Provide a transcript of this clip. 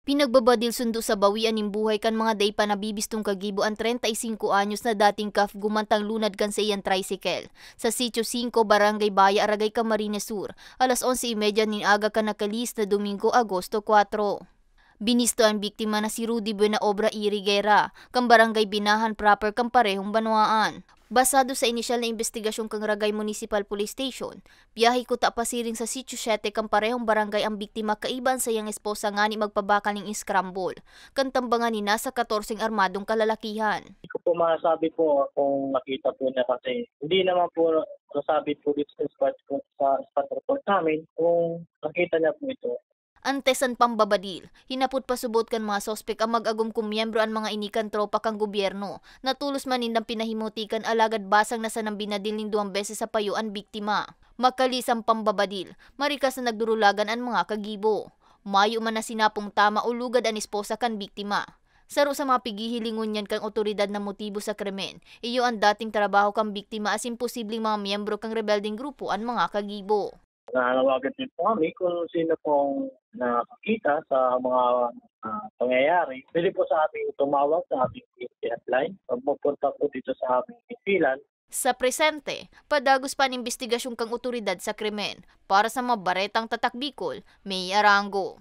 Pinagbabadil sundo sa bawian ning buhay kan mga day pa nabibistong kagibo ang 35 anyos na dating kaf gumantang lunad kan sa iyang tricycle. Sa Sitio 5, Barangay Baya, Aragay, Camarines Sur, alas 11:30 nin aga ka nakalis na Domingo, Agosto 4. Binisto ang biktima na si Rudy Buenaobra Iriguera, kang barangay Binahan proper kang parehong Banwaan. Basado sa inisyal na investigasyon kang Ragay Municipal Police Station, biyahe ko tapasiring sa Sitio 7 kang parehong barangay ang biktima kaiban sa iyang esposa nga ni magpabakal ng scramble. Kan tambangan ni nasa 14 armadong kalalakihan. Hindi ko po masabi po kung nakita po niya kasi hindi naman po nasabi po dito sa spot report namin kung nakita niya po ito. Antes ang pambabadil, hinapot pasubot kan mga sospek ang mag-agum kung miyembro ang mga inikan tropa kang gobyerno. Natulos manindang pinahimutikan alagad basang nasa nang binadil ning 2 beses sa payo ang biktima. Makalis ang pambabadil, marikas na nagdurulagan ang mga kagibo. Mayo man na sinapong tama o lugad ang esposa kan biktima. Saro sa mga pigihilingon niyan kang otoridad na motibo sa krimen, iyo ang dating trabaho kang biktima as imposibleng mga miyembro kang rebelding grupo ang mga kagibo. Nanawagan din po kami kung sino pong nakakita sa mga pangyayari. Pwede po sa ating tumawag sa ating PNP hotline. Magpupunta po dito sa aming isilan. Sa presente, padagos pa ang investigasyon kang otoridad sa krimen para sa mga baretang tatak Bicol, May Arango.